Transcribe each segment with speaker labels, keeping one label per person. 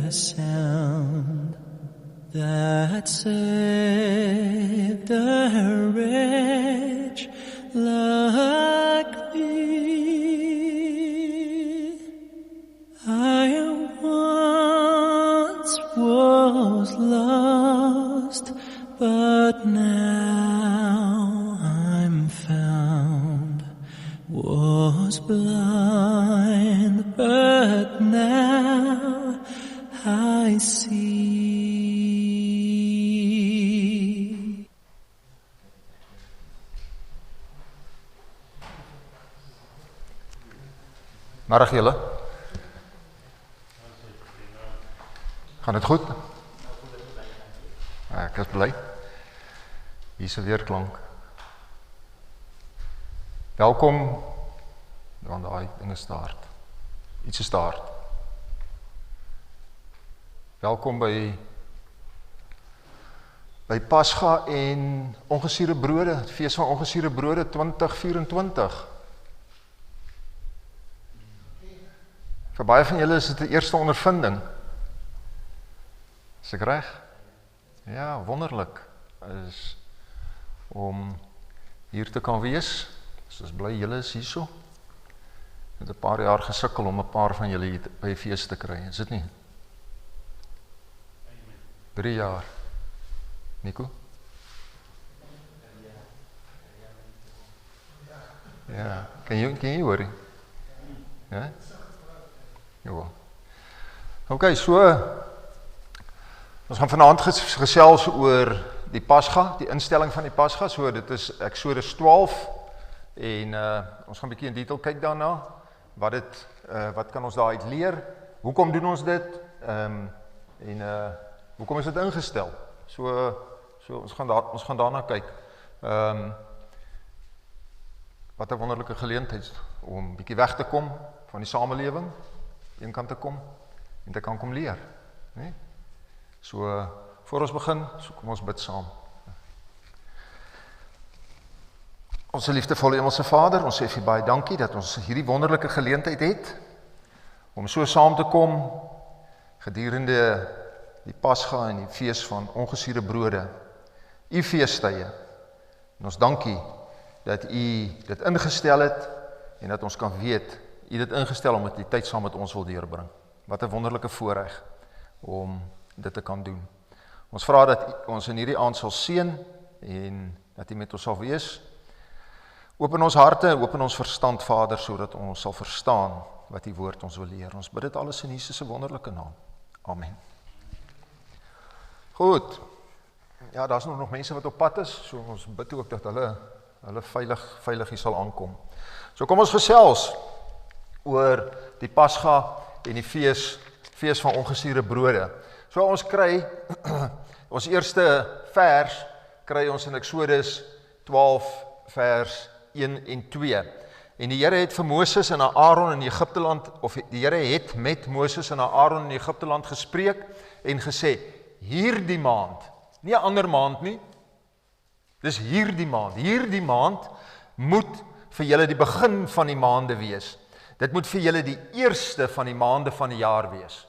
Speaker 1: the sound that saved a wretch like me. I once was lost, but now I'm found. Was blind, but now I see.
Speaker 2: Middag julle. Gaan dit goed? Ek is bly. Hier is 'n weerklank. Welkom aan daai dinge start. Iets is start. Welkom by Pasga en ongesuurde brode, fees van ongesuurde brode 2024. Vir baie van julle is dit 'n eerste ondervinding. Is ek reg? Ja, wonderlik is om hier te kan wees. So is bly julle is hierso. Met 'n paar jaar gesukkel om 'n paar van julle hier by die fees te kry, is dit nie? 3 jaar. Nico? Ja, kan jy hoor? Ja? Ja. Okay, so ons gaan vanaand gesels oor die Pasga, die instelling van die Pasga. So dit is Eksodus 12 en ons gaan 'n bietjie in detail kyk daarna. Wat kan ons daaruit leer? Hoekom doen ons dit? Hoekom is dit ingestel? So ons gaan daarna kyk. Wat 'n wonderlike geleentheid om bietjie weg te kom van die samelewing, een kant te kom en te kan kom leer, né? So voor ons begin, so kom ons bid saam. Onse liefdevolle Hemelse Vader, ons sê vir baie dankie dat ons hierdie wonderlike geleentheid het om so saam te kom gedurende die Pasga en die fees van ongesuurde brode, u feestydde. En ons dankie dat u dit ingestel het en dat ons kan weet, u dit ingestel om die tyd saam met ons wil deurbring. Wat 'n wonderlike voorreg om dit te kan doen. Ons vra dat ons in hierdie aand sal seën en dat u met ons sal wees. Open ons harte en open ons verstand, Vader, sodat ons sal verstaan wat die woord ons wil leer. Ons bid dit alles in Jesus se wonderlike naam. Amen. Goed. Ja, daar's nog mense wat op pad is, so ons bid ook dat hulle veilig hier sal aankom. So kom ons gesels oor die Pasga en die fees van ongesuurde brode. So ons kry ons eerste vers kry ons in Eksodus 12 vers 1 en 2. En die Here het vir Moses en Aaron in Egipteland, of die Here het met Moses en Aaron in Egipteland gespreek en gesê, hierdie maand, nie 'n ander maand nie, dis hierdie maand moet vir julle die begin van die maande wees. Dit moet vir julle die eerste van die maande van die jaar wees.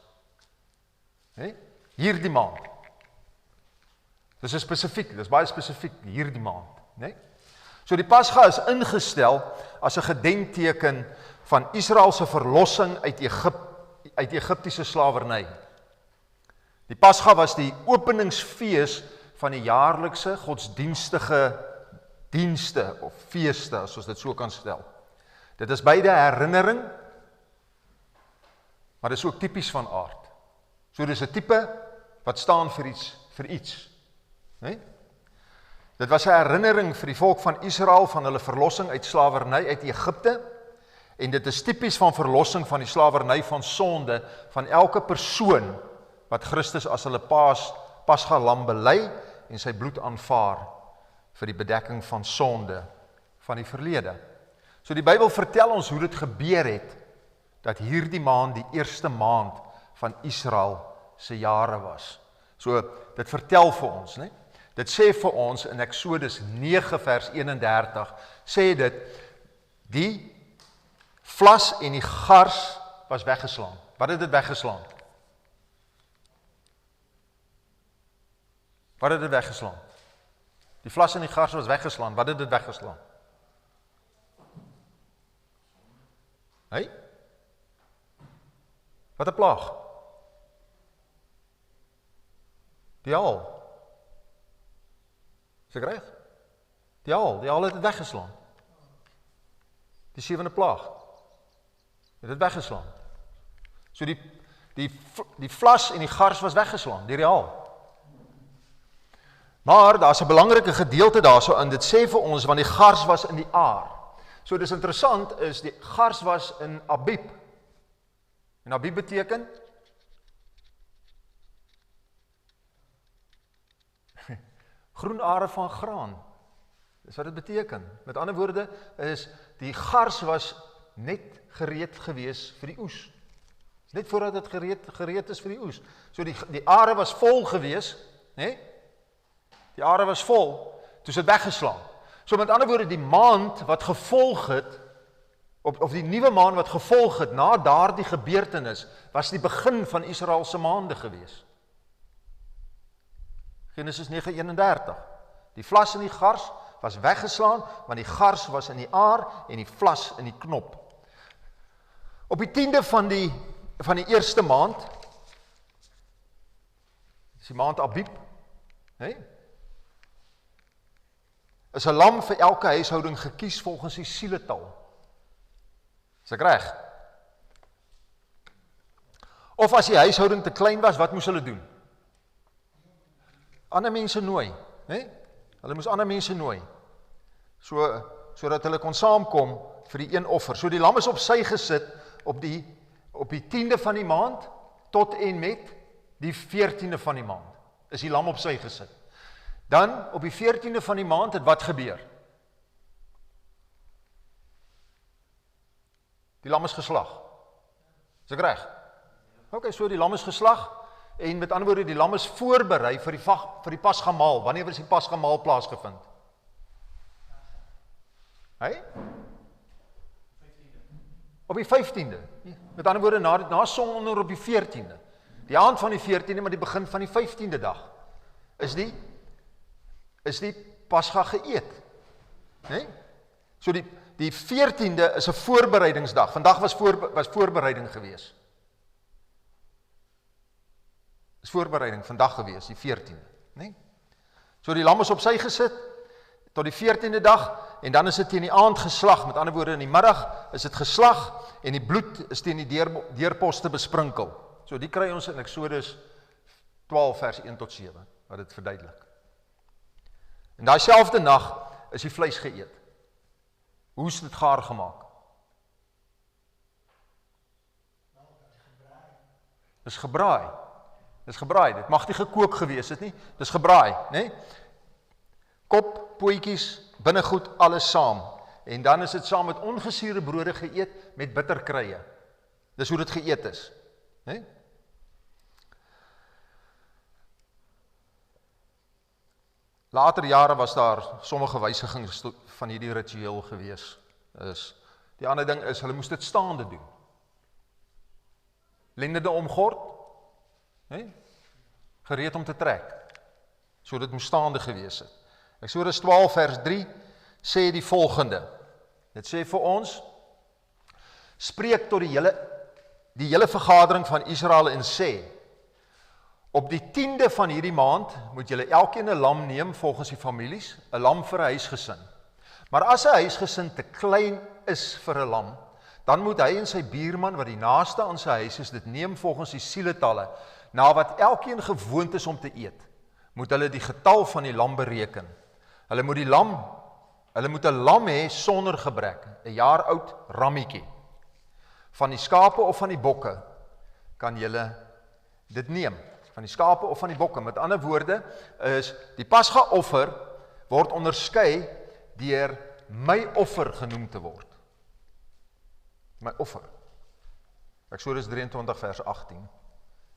Speaker 2: Hierdie maand. Dis spesifiek, dis baie spesifiek, hierdie maand. So die Pasga is ingestel as 'n gedenkteken van Israel se verlossing uit Egiptiese slawerny. Die Pasga was die openingsfees van die jaarlikse godsdienstige dienste of feeste, as ons dit so kan stel. Dit is beide herinnering, maar dit is ook tipies van aard. So dis 'n tipe wat staan vir iets. Dit was 'n herinnering vir die volk van Israel van hulle verlossing uit slawerny uit Egipte, en dit is tipies van verlossing van die slawerny van sonde van elke persoon wat Christus as hulle Pasga lam bely en sy bloed aanvaar vir die bedekking van sonde van die verlede. So die Bybel vertel ons hoe dit gebeur het, dat hierdie maand die eerste maand van Israel se jare was. So dit vertel vir ons, né? Dit sê vir ons in Eksodus 9 vers 31, sê dit, die vlas en die gars was weggeslaan. Wat het dit weggeslaan? Wat het dit weggeslaan? Die vlas en die gars was weggeslaan. Wat het dit weggeslaan? Hey? Wat 'n plaag? Die haal. Is ek reg? Die haal het dit weggeslaan. Die 7de plaag. Het dit weggeslaan. So die vlas en die gars was weggeslaan deur die haal. Maar daar's 'n belangrike gedeelte daarso in. Dit sê vir ons want die gars was in die aar. So dis interessant is die gars was in Abib. En Abib beteken groen are van graan. Dis wat dit beteken. Met ander woorde is die gars was net gereed gewees vir die oes. Net voordat dit gereed is vir die oes. So die are was vol gewees, hè? Die are was vol, toe is dit weggeslaan. So met ander woorde die maand wat gevolg het of die nuwe maand wat gevolg het na daardie gebeurtenis was die begin van Israel se maande gewees. Genesis 9:31. Die vlas en die gars was weggeslaan, want die gars was in die aar en die vlas in die knop. Op die 10de van die eerste maand, is die maand Abib, is 'n lam vir elke huishouding gekies volgens die sieletal. Is ek reg? Of as die huishouding te klein was, wat moes hulle doen? Ander mense nooi, Hulle moes ander mense nooi, sodat hulle kon saamkom vir die een offer. So die lam is op sy gesit op die 10de van die maand tot en met die 14de van die maand. Is die lam op sy gesit. Dan op die 14de van die maand het wat gebeur? Die lam is geslag. Is ek reg? Ok, so die lam is geslag en met ander woorde die lam is voorberei vir die Pasgamaal. Wanneer was die Pasgamaal plaasgevind? Hey? Op die 15de. Met ander woorde na sononder op die 14de. Die aand van die 14de, maar die begin van die 15de dag. Is die Pasga geëet. So die 14de is 'n voorbereidingsdag. Vandag was voorbereiding gewees. Is voorbereiding vandag gewees, die 14de. So die lam is op sy gesit tot die 14de dag en dan is dit teen die aand geslag. Met ander woorde in die middag is dit geslag en die bloed is teen die deurposte besprinkel. So die kry ons in Eksodus 12 vers 1 tot 7 wat dit verduidelik. En daai selfde nag is die vleis geëet. Hoe is dit gaar gemaak? Dis gebraai. Dis gebraai. Dit mag nie gekook gewees het nie. Dis gebraai, né? Kop, pootjies, binnegoed, alles saam. En dan is dit saam met ongesuurde brode geëet met bitterkruie. Dis hoe dit geëet is, né? Later jare was daar sommige wysigings van hierdie ritueel gewees. Die ander ding is, hulle moes dit staande doen. Lendene omgord, gereed om te trek. So dit moes staande gewees het. Eksodus 12 vers 3 sê die volgende. Dit sê vir ons, spreek tot die hele vergadering van Israel en sê, op die 10de van hierdie maand moet julle elkeen 'n lam neem volgens die families, 'n lam vir 'n huisgesin. Maar as 'n huisgesin te klein is vir 'n lam, dan moet hy en sy buurman wat die naaste aan sy huis is, dit neem volgens die sieletalle, na wat elkeen gewoond is om te eet. Moet hulle die getal van die lam bereken. Hulle moet 'n lam hê sonder gebrek, 'n jaar oud rammetjie. Van die skape of van die bokke kan julle dit neem. Van die skape of van die bokke. Met ander woorde is die Pasga-offer word onderskei deur my offer genoem te word. My offer. Eksodus 23 vers 18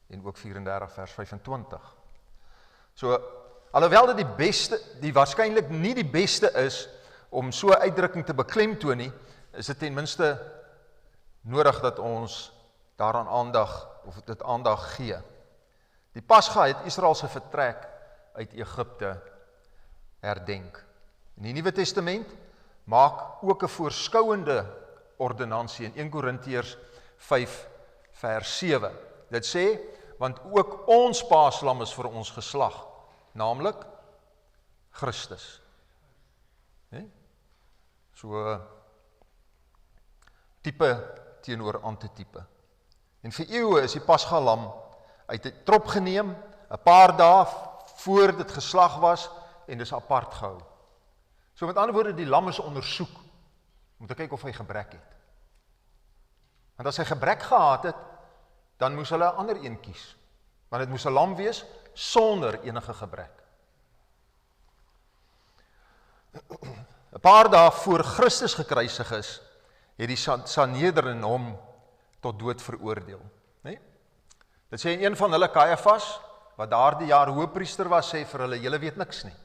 Speaker 2: en ook 34 vers 25. So, alhoewel dit die waarskynlik nie die beste is om so 'n uitdrukking te beklemtoon nie, is dit ten minste nodig dat ons daaraan aandag gee. Die Pasga het Israel se vertrek uit Egipte herdenk. In die Nuwe Testament maak ook 'n voorskouende ordonnansie in 1 Korintiërs 5 vers 7. Dit sê, want ook ons paaslam is vir ons geslag, naamlik Christus. Nee? So tipe teenoor antitipe. En vir eeue is die pasgalam uit die trop geneem, 'n paar dae voor dit geslag was en dis apart gehou. So met ander woorde, die lam is ondersoek om te kyk of hy gebrek het. Want as hy gebrek gehad het, dan moes hulle 'n ander een kies. Want dit moes 'n lam wees sonder enige gebrek. 'n Paar dae voor Christus gekruisig is, het die Sanhedrin hom tot dood veroordeel. Nee? Dit sê een van hulle, Caiaphas, wat daardie jaar hoëpriester was, sê vir hulle, julle weet niks nie.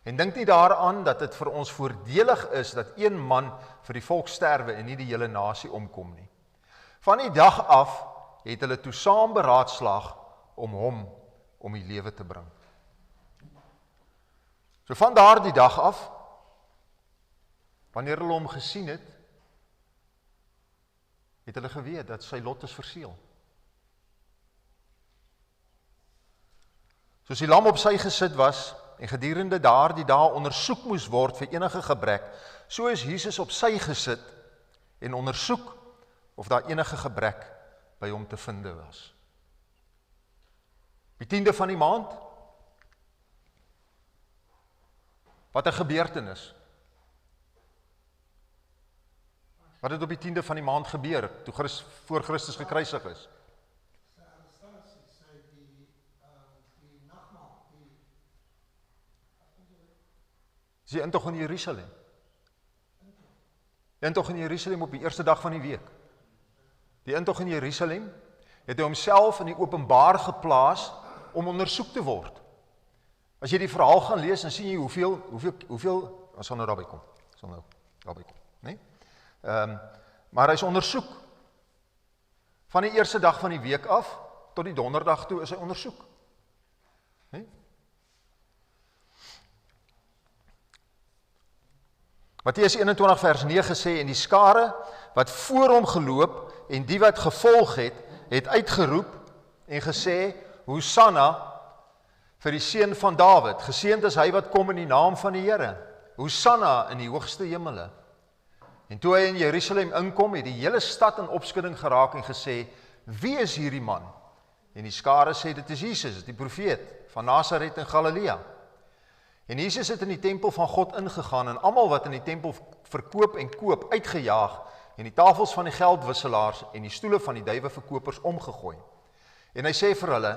Speaker 2: En dink nie daaraan dat dit vir ons voordelig is dat een man vir die volk sterwe en nie die hele nasie omkom nie. Van die dag af het hulle toe saam beraadslaag om hom om die lewe te bring. So van daardie dag af, wanneer hulle hom gesien het hulle geweet dat sy lot is verseël. Soos die lam op sy gesit was en gedurende daardie dae ondersoek moes word vir enige gebrek, so is Jesus op sy gesit en ondersoek of daar enige gebrek by hom te vind was. Die 10de van die maand, wat 'n gebeurtenis. Wat het op die 10de van die maand gebeur, toe voor Christus gekruisig is? Dis die intog in Jerusalem. Die intog in Jerusalem op die eerste dag van die week. Die intog in Jerusalem het hy homself in die openbaar geplaas om ondersoek te word. As jy die verhaal gaan lees, dan sien jy hoeveel, ons sal nou daarby kom, nee? Maar hy is ondersoek. Van die eerste dag van die week af, tot die donderdag toe is hy ondersoek. Nee? Matteus 21 vers 9 sê, en die skare wat voor hom geloop, en die wat gevolg het uitgeroep, en gesê, Hosanna, vir die seun van Dawid, geseënd is hy wat kom in die naam van die Here, Hosanna in die hoogste hemele. En toe hy in Jerusalem inkom, het die hele stad in opskudding geraak en gesê, wie is hierdie man? En die skare sê, dit is Jesus, die profeet van Nasaret in Galilea. En Jesus het in die tempel van God ingegaan en almal wat in die tempel verkoop en koop uitgejaag en die tafels van die geldwisselaars en die stoele van die duiweverkopers omgegooi. En hy sê vir hulle,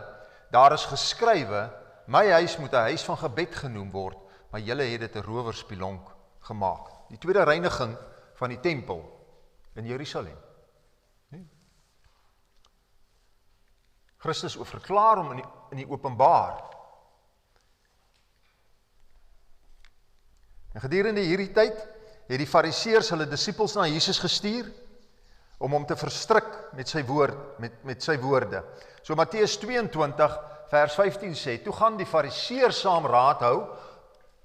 Speaker 2: daar is geskrywe, my huis moet 'n huis van gebed genoem word, maar julle het dit 'n rowerspilonk gemaak. Die tweede reiniging van die tempel in Jerusalem. Nee? Christus verklaar hom in die openbaar. En gedurende hierdie tyd het die fariseërs hulle disippels na Jesus gestuur om hom te verstrik met sy woorde. So Matteus 22 vers 15 sê, toe gaan die fariseërs saam raad hou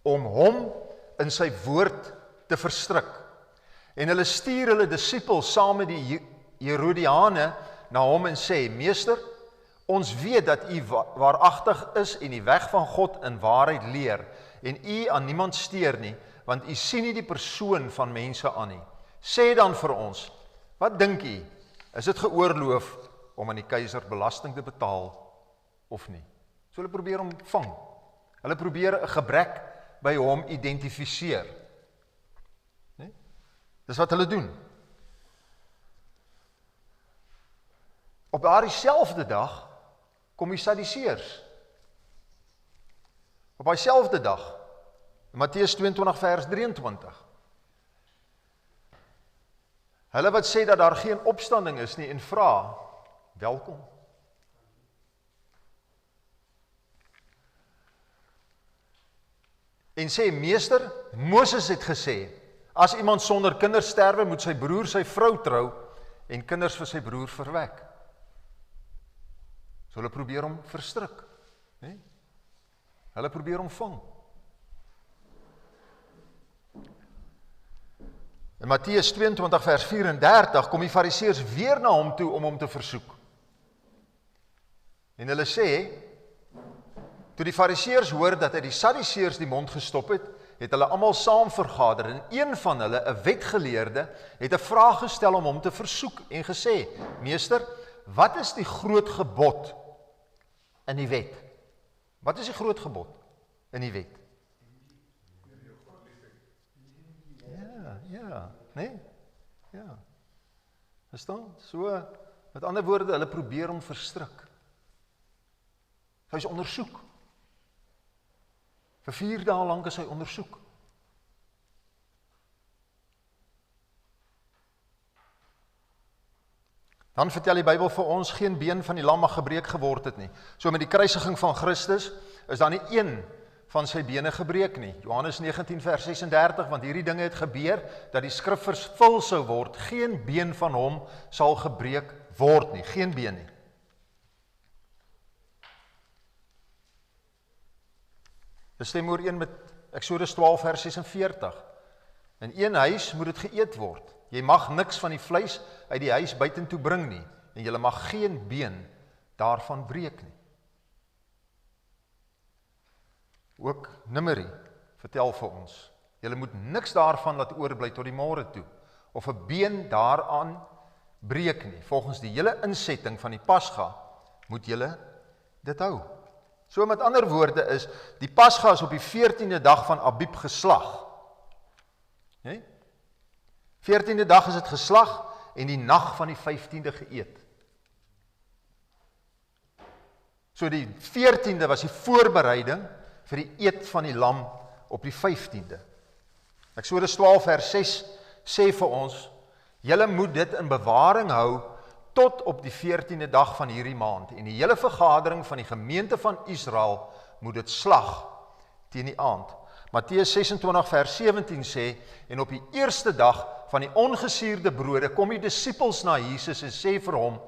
Speaker 2: om hom in sy woord te verstrik. En hulle stuur hulle disippels saam met die Herodiane na hom en sê, meester, ons weet dat u waaragtig is en die weg van God in waarheid leer, en u aan niemand steur nie, want u sien nie die persoon van mense aan nie. Sê dan vir ons, wat dink u, is dit geoorloof om aan die keiser belasting te betaal of nie? So hulle probeer hom vang. Hulle probeer 'n gebrek by hom identifiseer. Nee? Dis wat hulle doen. Op daardie selfde dag kom die Sadduseërs. Op daai selfde dag, Matteus 22 vers 23. Hulle wat sê dat daar geen opstanding is nie en vra, welkom. En sê, meester, Moses het gesê, as iemand sonder kinders sterwe, moet sy broer sy vrou trou en kinders vir sy broer verwek. So hulle probeer hom verstrik. Nee? Hulle probeer hom vang. In Matteus 22 vers 34 kom die Fariseërs weer na hom toe om hom te versoek. En hulle sê, toe die Fariseërs hoor dat hy die Sadduseërs die mond gestop het, het hulle almal saam vergader en een van hulle, 'n wetgeleerde, het 'n vraag gestel om hom te versoek en gesê, Meester, wat is die groot gebod in die wet? Wat is die groot gebod in die wet? Ja, nee? Ja. Verstaan? So, met ander woorde, hulle probeer hom verstrik. Hy is ondersoek. Vir 4 dae lank is hy ondersoek. Dan vertel die Bybel vir ons, geen been van die lam mag gebreek geword het nie. So met die kruisiging van Christus, is daar nie een van sy bene gebreek nie. Johannes 19 vers 36, want hierdie dinge het gebeur, dat die skrif vervul sou word, geen been van hom sal gebreek word nie, geen been nie. Dit stem ooreen met Eksodus 12 vers 46. In een huis moet dit geëet word. Jy mag niks van die vleis uit die huis buitentoe bring nie, en jy mag geen been daarvan breek nie. Ook Numeri vertel vir ons, jy moet niks daarvan laat oorbly tot die môre toe, of 'n been daaraan breek nie. Volgens die hele insetting van die Pasga moet jy dit hou. So met ander woorde is, die Pasga is op die 14de dag van Abib geslag. Nee? 14de dag is dit geslag en die nag van die 15de geëet. So die 14de was die voorbereiding vir die eet van die lam op die 15de. Eksodus 12 vers 6 sê vir ons, julle moet dit in bewaring hou tot op die 14de dag van hierdie maand. En die hele vergadering van die gemeente van Israel moet dit slag teen die aand. Matteus 26 vers 17 sê, en op die eerste dag van die ongesuurde brode kom die disippels na Jesus en sê vir hom,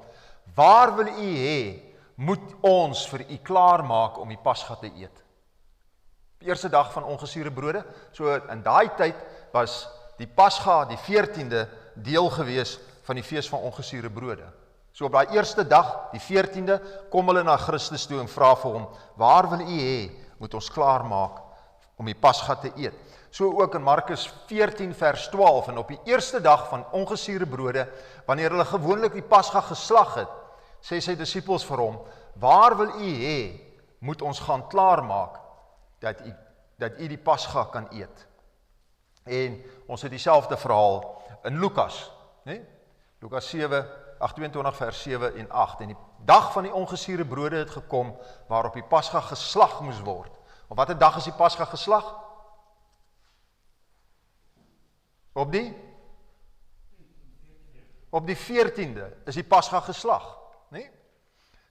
Speaker 2: waar wil u hê, moet ons vir u klaarmaak om die Pasga te eet? Die eerste dag van ongesuurde brode, so in daai tyd was die Pasga, die 14de, deel gewees van die fees van ongesuurde brode. So op daai eerste dag, die 14de, kom hulle na Christus toe en vra vir hom, waar wil u hê, moet ons klaarmaak om die Pasga te eet? So ook in Markus 14 vers 12, en op die eerste dag van ongesuurde brode, wanneer hulle gewoonlik die Pasga geslag het, sê sy disippels vir hom, waar wil u hê, moet ons gaan klaarmaak, dat u die Pasga kan eet? En ons het dieselfde verhaal in Lukas, nee? Lukas 22 vers 7 en 8, en die dag van die ongesuurde brode het gekom, waarop die Pasga geslag moes word. Op watter dag is die Pasga geslag? Op die 14de is die Pasga geslag, nee?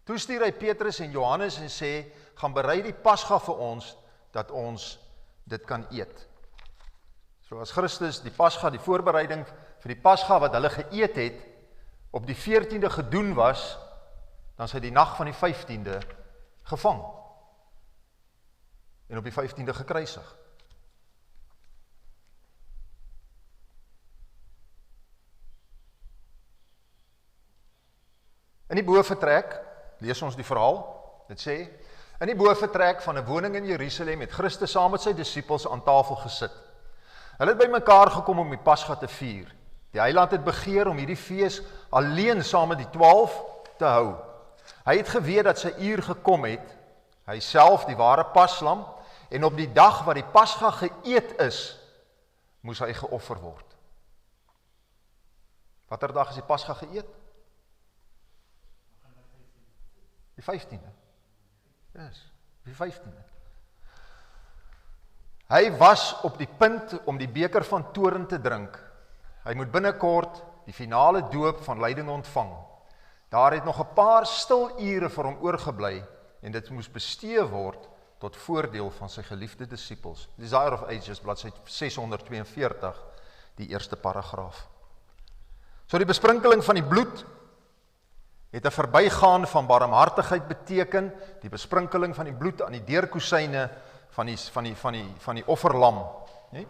Speaker 2: Toe stuur hy Petrus en Johannes en sê, gaan berei die Pasga vir ons, dat ons dit kan eet. So as Christus die Pasga, die voorbereiding vir die Pasga wat hulle geëet het, op die 14de gedoen was, dan is hy die nag van die 15de gevang. En op die 15de gekruisig. In die boventrek, lees ons die verhaal, dit sê, in die boventrek van 'n woning in Jerusalem het Christus saam met sy disippels aan tafel gesit. Hulle het bymekaar gekom om die Pasga te vier. Die Heiland het begeer om hierdie fees alleen saam met die 12 te hou. Hy het geweet dat sy uur gekom het, hy self die ware paslam, en op die dag wat die Pasga geëet is, moes hy geoffer word. Watter dag is die Pasga geëet? Die 15de. Yes, die 15de. Hy was op die punt om die beker van toorn te drink. Hy moet binnekort die finale doop van lyding ontvang. Daar het nog 'n paar stil ure vir hom oorgebly en dit moes bestee word tot voordeel van sy geliefde disippels. Desire of Ages, bladsy 642, die eerste paragraaf. So die besprinkeling van die bloed het 'n verbygaan van barmhartigheid beteken, die besprinkeling van die bloed aan die deurkusyne van die offerlam. Nee?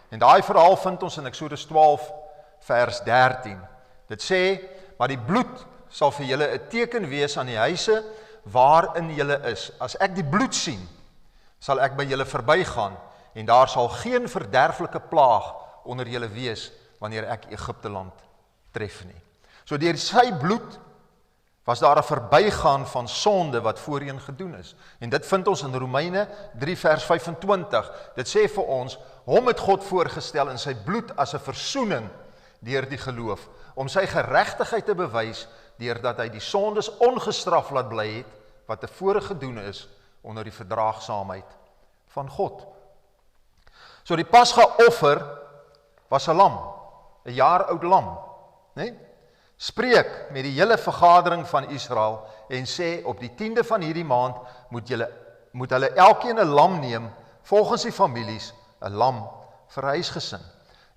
Speaker 2: En daai verhaal vind ons in Eksodus 12 vers 13. Dit sê, maar die bloed sal vir julle 'n teken wees aan die huise waarin julle is. As ek die bloed sien, sal ek by julle verbygaan en daar sal geen verderflike plaag onder julle wees wanneer ek Egipte land tref nie. So deur sy bloed was daar 'n verbygaan van sonde wat voorheen gedoen is. En dit vind ons in Romeine 3 vers 25. Dit sê vir ons, hom het God voorgestel in sy bloed as 'n versoening deur die geloof, om sy geregtigheid te bewys deurdat hy die sondes ongestraf laat bly het wat tevore gedoen is onder die verdraagsaamheid van God. So die Pasga offer was 'n lam, 'n jaar oud lam, né? Spreek met die hele vergadering van Israel en sê op die 10de van hierdie maand moet hulle elkeen 'n lam neem volgens die families, 'n lam vir huisgesin.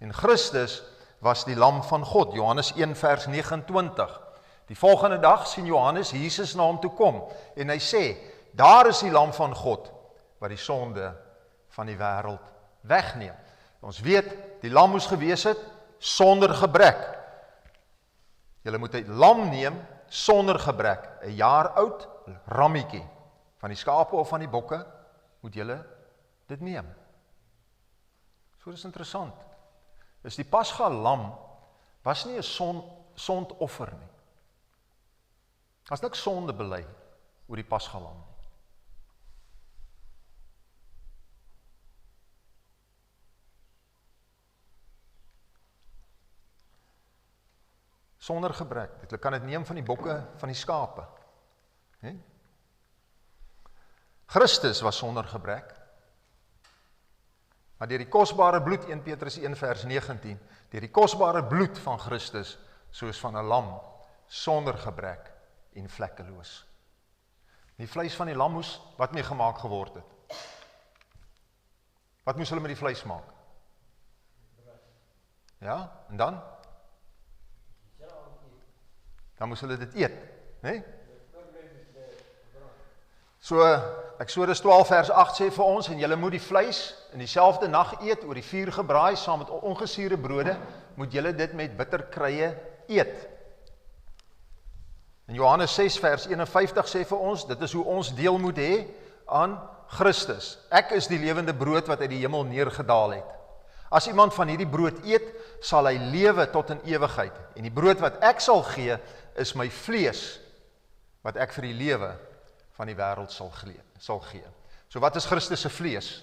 Speaker 2: En Christus was die lam van God, Johannes 1 vers 29. Die volgende dag sien Johannes Jesus na hom toe kom en hy sê, daar is die lam van God wat die sonde van die wêreld wegneem. Ons weet, die lam moes gewees het sonder gebrek. Julle moet 'n lam neem sonder gebrek, 'n jaar oud rammetjie. Van die skape of van die bokke moet julle dit neem. So dis interessant. Is die Pasga lam was nie 'n sondoffer nie. Daar's niks sonde bely oor die Pasga lam nie. Sonder gebrek. Hulle kan dit neem van die bokke, van die skape. Nee? Christus was sonder gebrek. Maar deur die kosbare bloed, 1 Petrus 1 vers 19, deur die kosbare bloed van Christus, soos van 'n lam, sonder gebrek en vlekkeloos. Die vleis van die lam moes wat mee gemaak geword het. Wat moes hulle met die vleis maak? Ja, en dan? Dan moes hulle dit eet, né? So, Eksodus 12 vers 8 sê vir ons, en julle moet die vleis in dieselfde nag eet, oor die vuur gebraai, saam met ongesuurde brode, moet julle dit met bitterkruie eet. In Johannes 6 vers 51 sê vir ons, dit is hoe ons deel moet hê aan Christus. Ek is die lewende brood wat uit die hemel neergedaal het. As iemand van hierdie brood eet, sal hy lewe tot in ewigheid. En die brood wat ek sal gee, is my vlees, wat ek vir die lewe van die wêreld sal gee. So wat is Christus se vlees?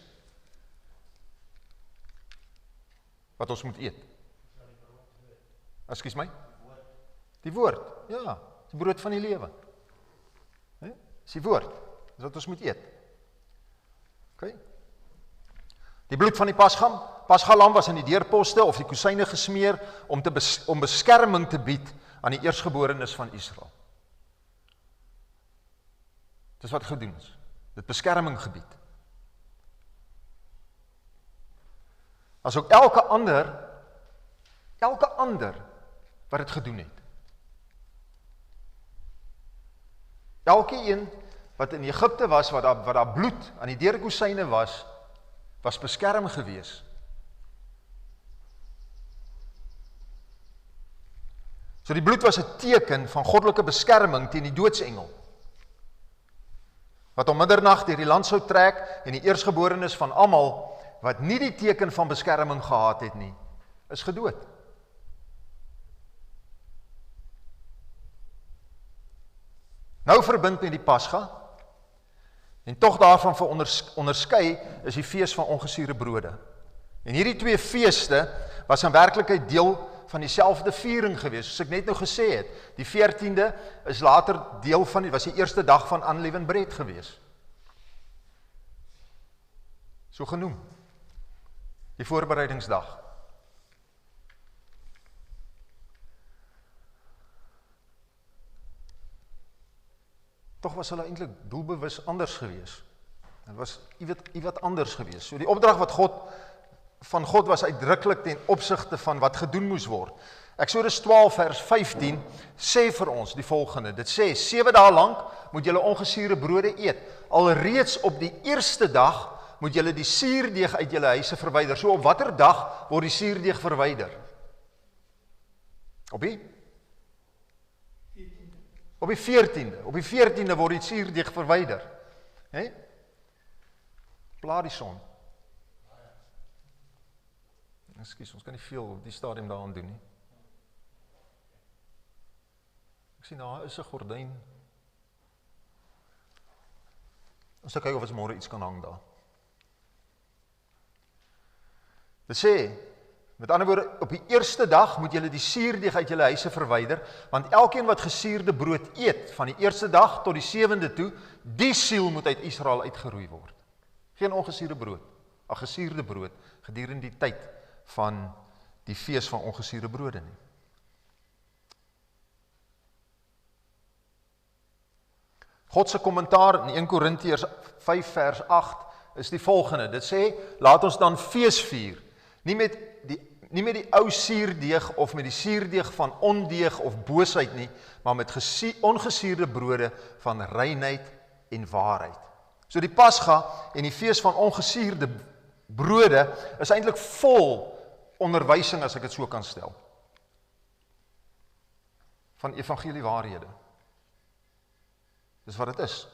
Speaker 2: Wat ons moet eet? Ekskuus my? Die woord, ja, die brood van die lewe. Dis die woord, dis wat ons moet eet. Okay. Die bloed van die Pasgalam was in die deurposte of die kusyne gesmeer om beskerming te bied aan die eersgeborenes van Israel. Dis wat gedoen is. Dit beskerming gebied. As ook elke ander wat dit gedoen het. Elke een wat in Egipte was, wat daar bloed aan die deurkusyne was beskerm gewees. So die bloed was 'n teken van goddelike beskerming teen die doodsengel, wat om middernag deur die land sou trek en die eersgeborenes van almal wat nie die teken van beskerming gehad het nie, is gedood. Nou verbind met die Pasga, en tog daarvan onderskei is die fees van ongesuurde brode. En hierdie twee feeste was in werklikheid deel van dieselfde viering gewees, soos ek net nou gesê het. Die 14de is later deel van, was die eerste dag van unleavened bread gewees. So genoem. Die voorbereidingsdag. Tog was hulle eintlik doelbewus anders gewees. Dit was iewat anders gewees. So die opdrag van God was uitdruklik ten opsigte van wat gedoen moes word. Eksodus 12 vers 15 sê vir ons die volgende. Dit sê, 7 dae lank moet julle ongesuurde brode eet. Alreeds op die eerste dag moet julle die suurdeeg uit julle huise verwyder. So op watter dag word die suurdeeg verwyder? Op die 14de. Op die 14de word die suurdeeg verwyder. Plaas die son. Ekskuus, ons kan nie veel op die stadium daaraan doen nie. Ek sien daar is 'n gordyn. Ons sal kyk of ons môre iets kan hang daar. Dit sê, met ander woorde, op die eerste dag moet julle die suurdeeg uit julle huise verwyder, want elkeen wat gesuurde brood eet, van die eerste dag tot die 7de toe, die siel moet uit Israel uitgeroei word. Geen ongesuurde brood, gesuurde brood, gedurende die tyd van die fees van ongesuurde brode nie. God se kommentaar in 1 Korintiërs 5 vers 8 is die volgende. Dit sê, laat ons dan fees vier, nie met die ou suurdeeg of met die suurdeeg van ondeeg of boosheid nie, maar met ongesuurde brode van reinheid en waarheid. So die Pasga en die fees van ongesuurde brode is eintlik vol onderwysing, as ek dit so kan stel, van evangelie waarhede. Dis wat dit is.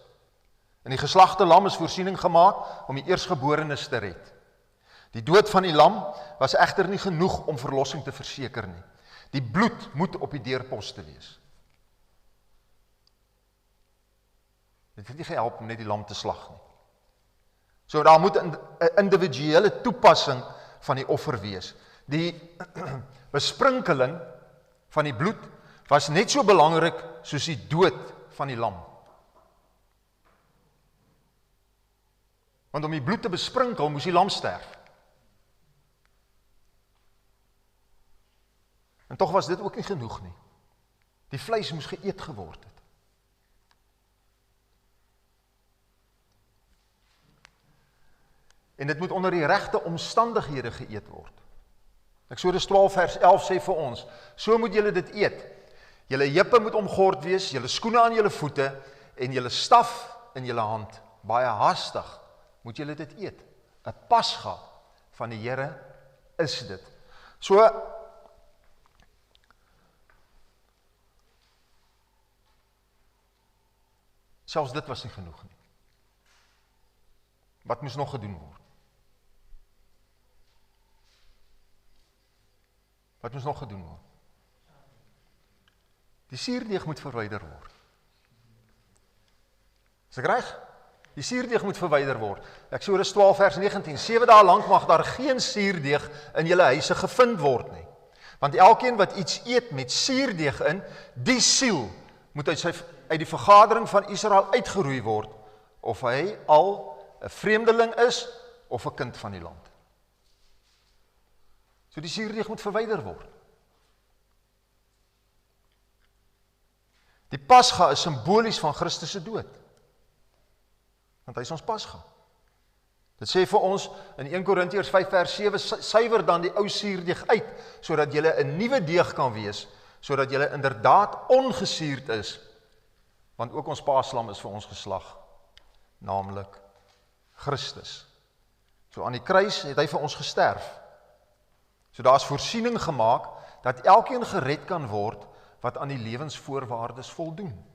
Speaker 2: In die geslagte lam is voorsiening gemaak om die eersgeborenes te red. Die dood van die lam was egter nie genoeg om verlossing te verseker nie. Die bloed moet op die deurposte wees. Dit het nie gehelp om net die lam te slag nie. So daar moet 'n individuele toepassing van die offer wees. Die besprinkeling van die bloed was net so belangrik soos die dood van die lam. Want om die bloed te besprinkel, moes die lam sterf. En tog was dit ook nie genoeg nie. Die vleis moes geëet geword het. En dit moet onder die regte omstandighede geëet word. Eksodus 12 vers 11 sê vir ons, so moet julle dit eet. Julle heupe moet omgord wees, julle skoene aan julle voete en julle staf in julle hand. Baie haastig moet julle dit eet. 'n Pasga van die Here is dit. So, selfs dit was nie genoeg nie. Wat moes nog gedoen word? Wat moes nog gedoen word? Die suurdeeg moet verwyder word. Is ek reg? Die suurdeeg moet verwyder word. Eksodus 12 vers 19. 7 dae lank mag daar geen suurdeeg in julle huise gevind word nie. Want elkeen wat iets eet met suurdeeg in, die siel moet uit die vergadering van Israel uitgeroei word, of hy al 'n vreemdeling is of 'n kind van die land. So die suurdeeg moet verwyder word. Die Pasga is simbolies van Christus se dood. Want hy is ons Pasga. Dit sê vir ons in 1 Korintiërs 5 vers 7, suiwer dan die ou suurdeeg uit, sodat julle 'n nuwe deeg kan wees, sodat julle inderdaad ongesuurd is, want ook ons paaslam is vir ons geslag, naamlik Christus. So aan die kruis het hy vir ons gesterf. So daar is voorsiening gemaak, dat elkeen gered kan word, wat aan die lewensvoorwaardes voldoen.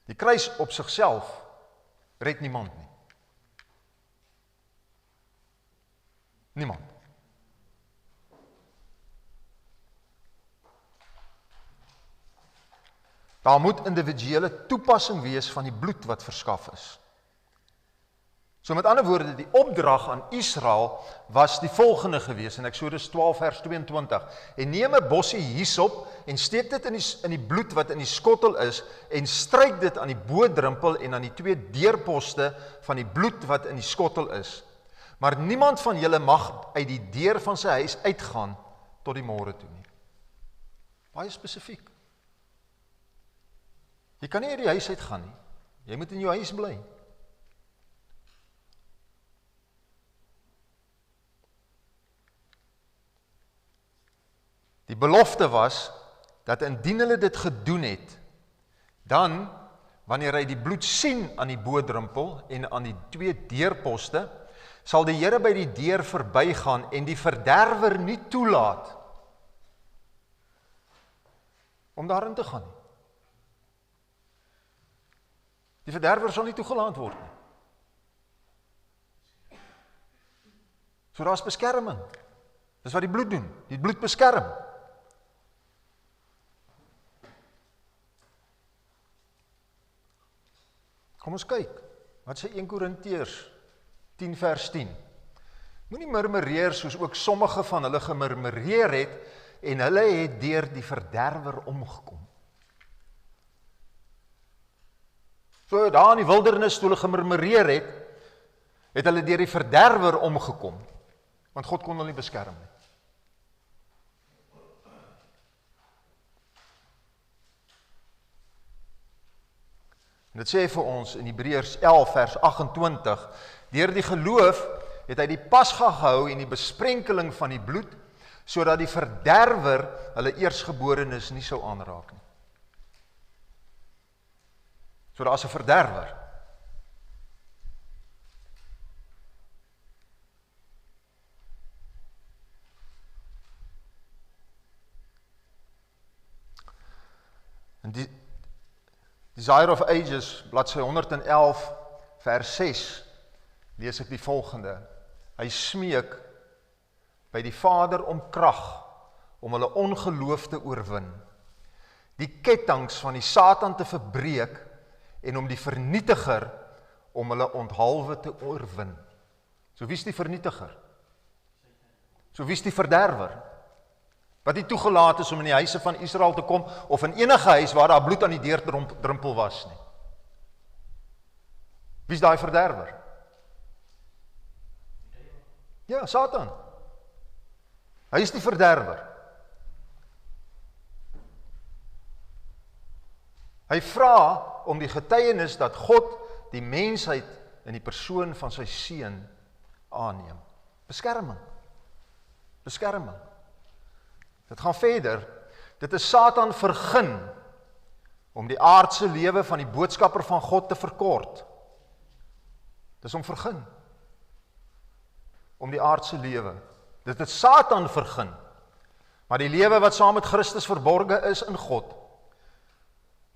Speaker 2: Die kruis op sigself red niemand nie. Niemand. Daar moet individuele toepassing wees van die bloed wat verskaf is. So met ander woorde, die opdrag aan Israel was die volgende gewees in Eksodus 12 vers 22. En neem 'n bossie hyssop en steek dit in die bloed wat in die skottel is en stryk dit aan die bodrempel en aan die 2 deurposte van die bloed wat in die skottel is. Maar niemand van julle mag uit die deur van sy huis uitgaan tot die môre toe nie. Baie spesifiek. Jy kan nie uit die huis uitgaan nie. Jy moet in jou huis bly. Die belofte was, dat indien hulle dit gedoen het, dan wanneer hy die bloed sien aan die bodrempel en aan die 2 deurposte, sal die Here by die deur verbygaan en die verderwer nie toelaat om daarin te gaan nie. Die verderwer sal nie toegelaat word nie. So daar is beskerming. Dis wat die bloed doen. Die bloed beskerm. Kom ons kyk. Wat sê 1 Korintiërs 10 vers 10? Moenie murmureer soos ook sommige van hulle gemurmureer het en hulle het deur die verderwer omgekom. So daar in die wildernis toe hulle gemurmureer het hulle deur die verderwer omgekom. Want God kon hulle nie beskerm nie. En dit sê vir ons in Hebreërs 11 vers 28, deur die geloof het hy die Pasga gehou en die besprenkeling van die bloed, sodat die verderwer hulle eersgeborenes nie sou aanraak nie. So daar is 'n verderwer. En die Desire of Ages, bladsy 111, vers 6, lees ek die volgende. Hy smeek by die Vader om krag, om hulle ongeloof te oorwin, die kettinge van die Satan te verbreek, en om die vernietiger, om hulle onthalwe te oorwin. So wie is die vernietiger? So wie is die verderwer? Wat nie toegelaat is om in die huise van Israel te kom, of in enige huis waar daar bloed aan die deurdrumpel was nie. Wie is daai verderwer? Ja, Satan. Hy is die verderwer. Hy vra om die getuienis dat God die mensheid in die persoon van sy seun aanneem. Beskerming. Beskerming. Dit gaan verder. Dit is Satan vergun om die aardse lewe van die boodskapper van God te verkort. Dis om vergun. Om die aardse lewe. Dit is Satan vergun. Maar die lewe wat saam met Christus verborge is in God,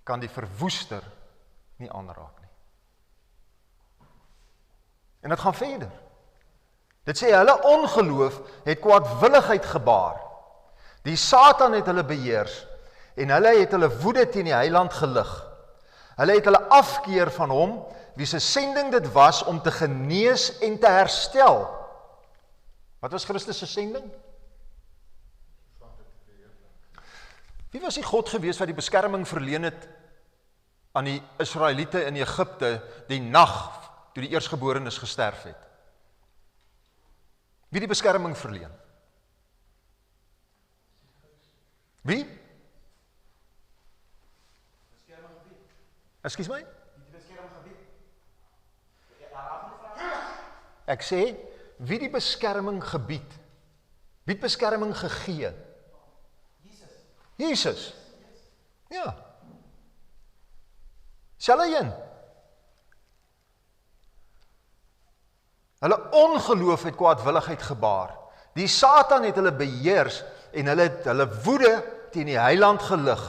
Speaker 2: kan die verwoester nie aanraak nie. En dit gaan verder. Dit sê hulle ongeloof het kwaadwilligheid gebaar. Die Satan het hulle beheers en hulle het hulle woede teen die heiland gelig. Hulle het hulle afkeer van hom, wie se sending dit was om te genees en te herstel. Wat was Christus se sending? Wie was die God gewees wat die beskerming verleen het aan die Israeliete in Egipte die nag toe die eersgeborenes gesterf het? Wie die beskerming verleen? Wie? Ekskuus my? Ek sê, wie die beskerming gebied? Wie het beskerming gegee? Jesus. Ja. Selfe een. Hulle ongeloof het kwaadwilligheid gebaar. Die Satan het hulle beheers en hulle het hulle woede teen die heiland gelig.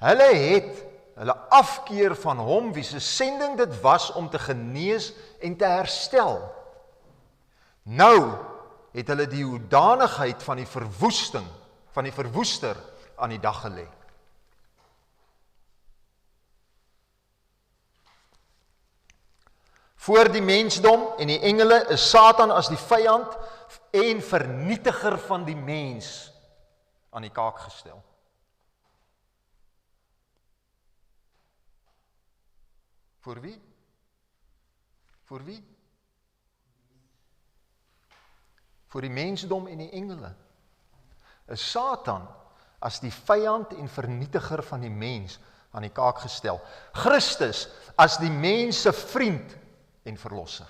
Speaker 2: Hulle het hulle afkeer van hom wie se sending dit was om te genees en te herstel. Nou het hulle die hoedanigheid van die verwoesting, van die verwoester aan die dag gelê. Voor die mensdom en die engele is Satan as die vyand en vernietiger van die mens aan die kaak gestel. Voor wie? Voor wie? Voor die mensdom en die engele is Satan as die vyand en vernietiger van die mens aan die kaak gestel. Christus as die mens se vriend en verlosser.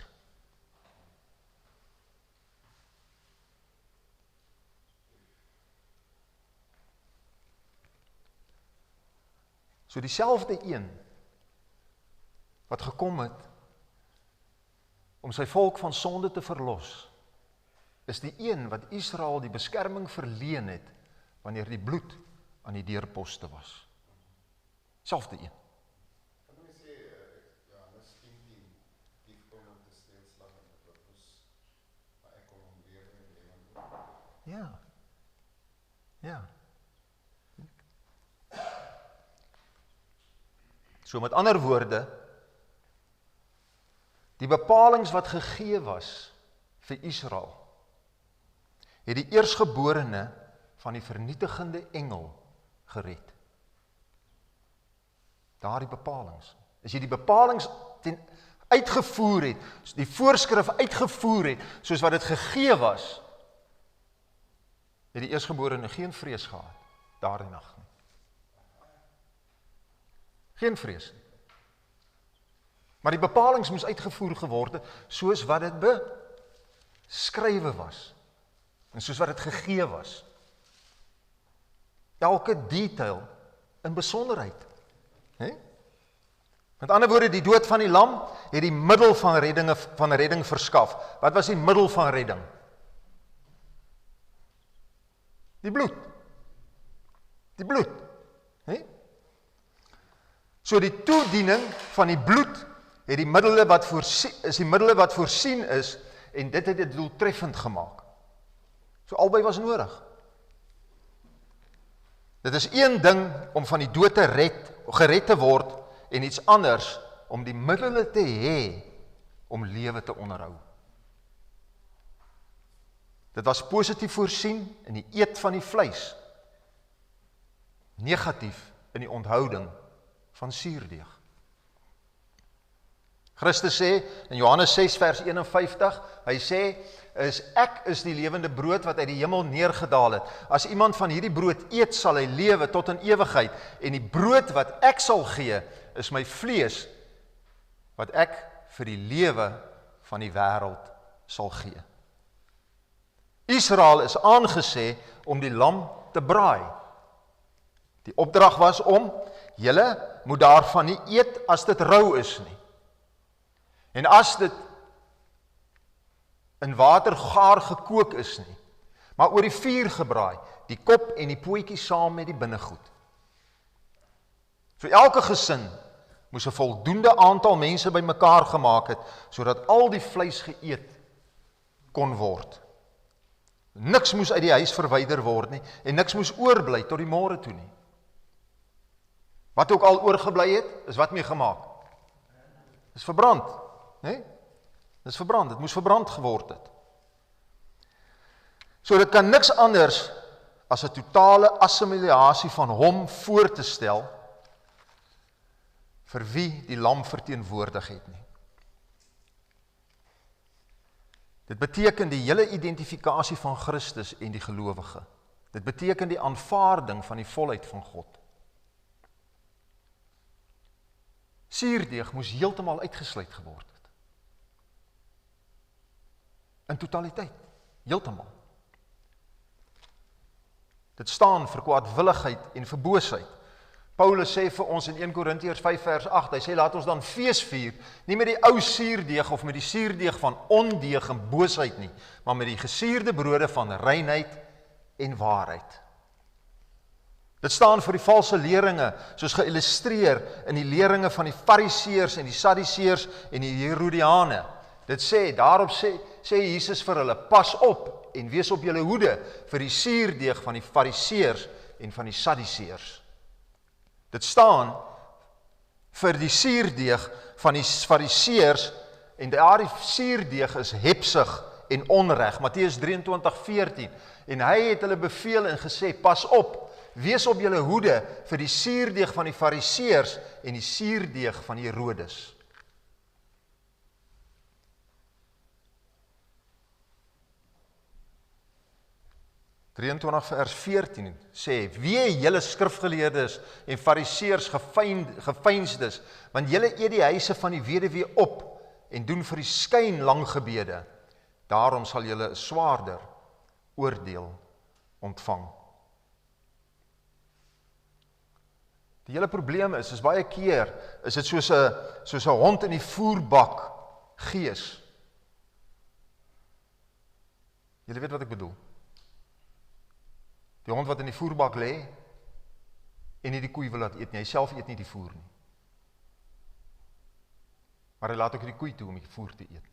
Speaker 2: So dieselfde een wat gekom het om sy volk van sonde te verlos, is die een wat Israel die beskerming verleen het, wanneer die bloed aan die deurposte was. Selfde een.
Speaker 3: Kan jy sê, Johannes 10:10, die kom om te steel, slag en te dood, maar ek kom om lewe en lewe.
Speaker 2: Ja. Ja. So met ander woorde, die bepalings wat gegee was vir Israel, het die eersgeborene van die vernietigende engel gered. Daardie bepalings. As jy die bepalings uitgevoer het, die voorskrif uitgevoer het, soos wat dit gegee was, het die eersgeborene geen vrees gehad, daardie nag nie. Geen vrees nie. Maar die bepalings moes uitgevoer geword het, soos wat dit beskrywe was, en soos wat dit gegee was. Elke detail in besonderheid. Met ander woorde, die dood van die lam het die middel van redding verskaf. Wat was die middel van redding? Die bloed. Die bloed. So die toediening van die bloed het die middele wat voorsien is, en dit het dit doeltreffend gemaak. So albei was nodig. Dit is een ding om van die dood gered te word, en iets anders om die middele te hê om lewe te onderhou. Dit was positief voorsien in die eet van die vleis, negatief in die onthouding van suurdeeg. Christus sê in Johannes 6 vers 51, hy sê, ek is die lewende brood wat uit die hemel neergedaal het. As iemand van hierdie brood eet, sal hy lewe tot in ewigheid. En die brood wat ek sal gee, is my vlees, wat ek vir die lewe van die wêreld sal gee. Israel is aangesê om die lam te braai. Die opdrag was om, julle moet daarvan nie eet as dit rou is nie. En as dit in water gaar gekook is nie, maar oor die vuur gebraai, die kop en die pootjie saam met die binnegoed. So elke gesin moes 'n voldoende aantal mense bymekaar gemaak het, sodat al die vleis geëet kon word. Niks moes uit die huis verwyder word nie, en niks moes oorbly tot die môre toe nie. Wat ook al oorgebly het, is wat mee gemaak? Is verbrand. Nee? Dit is verbrand, dit moes verbrand geword het. So dit kan niks anders as 'n totale assimilasie van hom voor te stel vir wie die lam verteenwoordig het nie. Dit beteken die hele identifikasie van Christus en die gelowige. Dit beteken die aanvaarding van die volheid van God. Suurdeeg moes heeltemal uitgesluit geword het. In totaliteit, heeltemal. Dit staan vir kwaadwilligheid en vir boosheid. Paulus sê vir ons in 1 Korintiërs 5 vers 8, hy sê laat ons dan fees vier, nie met die ou suurdeeg of met die suurdeeg van ondeeg en boosheid nie, maar met die gesuurde brode van reinheid en waarheid. Dit staan vir die valse leringe, soos geïllustreer in die leringe van die Fariseërs en die Sadduseërs en die Herodiane. Dit sê, daarop sê Jesus vir hulle, pas op en wees op julle hoede vir die suurdeeg van die Fariseërs en van die Sadduseërs. Dit staan vir die suurdeeg van die Fariseërs, en daardie suurdeeg is hepsig en onreg, Matteus 23:14, en hy het hulle beveel en gesê, pas op, wees op julle hoede vir die suurdeeg van die Fariseërs en die suurdeeg van Herodes. (23 vers 14) sê, wee julle skrifgeleerdes en Fariseërs geveinsdes, want julle eet die huise van die weduwee op en doen vir die skyn lang gebede. Daarom sal julle 'n swaarder oordeel ontvang. Die hele probleem is baie keer, is dit soos 'n hond in die voerbak gees. Julle weet wat ek bedoel. Die hond wat in die voerbak lê, en nie die koei wil laat eet nie, hy self eet nie die voer nie. Maar hy laat ook die koei toe om die voer te eet nie.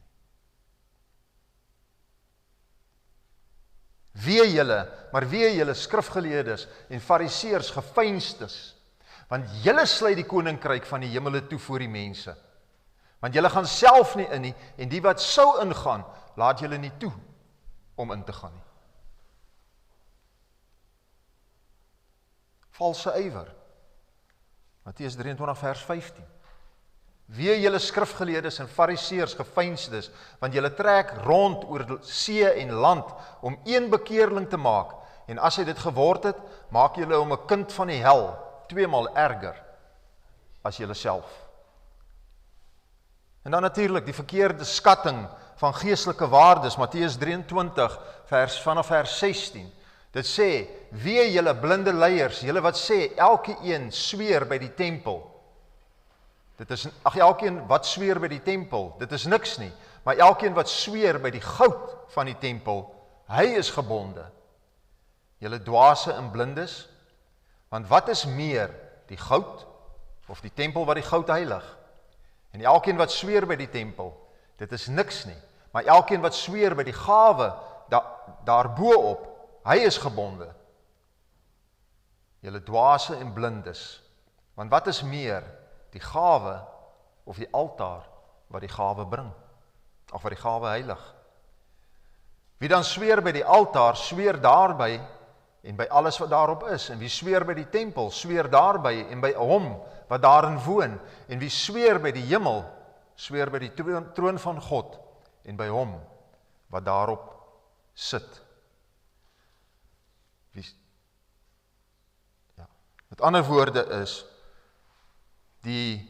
Speaker 2: Wee julle skrifgeleerdes en fariseërs, geveinstes, want julle sluit die koninkryk van die hemele toe voor die mense. Want julle gaan self nie in nie, en die wat sou ingaan, laat julle nie toe om in te gaan nie. Valse ywer. Matteus 23 vers 15. Wee julle skrifgeleerdes en fariseërs, geveinsdes, want julle trek rond oor see en land om een bekeerling te maak, en as hy dit geword het, maak julle hom 'n kind van die hel, 2 maal erger as julle self. En dan natuurlik die verkeerde skatting van geestelike waardes, Matteus 23 vanaf vers 16. Dit sê, wee julle blinde leiers, julle wat sê, elke een sweer by die tempel. Elkeen wat sweer by die tempel, dit is niks nie, maar elkeen wat sweer by die goud van die tempel, hy is gebonde. Julle dwaase en blindes, want wat is meer, die goud, of die tempel wat die goud heilig? En elkeen wat sweer by die tempel, dit is niks nie, maar elkeen wat sweer by die gawe, daarbo op, hy is gebonde. Julle dwaase en blindes, want wat is meer, die gawe of die altaar wat die gawe bring, of wat die gawe heilig? Wie dan sweer by die altaar, sweer daarby en by alles wat daarop is, en wie sweer by die tempel, sweer daarby en by hom wat daarin woon, en wie sweer by die hemel, sweer by die troon van God, en by hom wat daarop sit. Met ander woorde is, die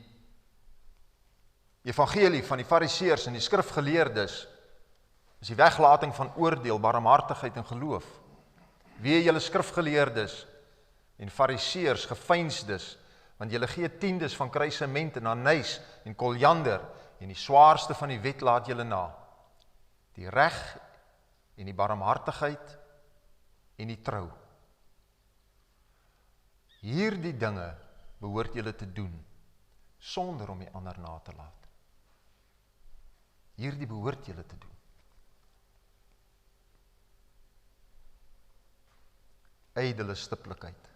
Speaker 2: evangelie van die fariseërs en die skrifgeleerdes is die weglating van oordeel, barmhartigheid en geloof. Wee julle skrifgeleerdes en fariseërs, geveinsdes, want julle gee tiendes van kruisement en anys en koljander, en die swaarste van die wet laat julle na. Die reg en die barmhartigheid en die trou. Hierdie dinge behoort julle te doen, sonder om die ander na te laat. Hierdie behoort julle te doen. Ydelle stiptelikheid.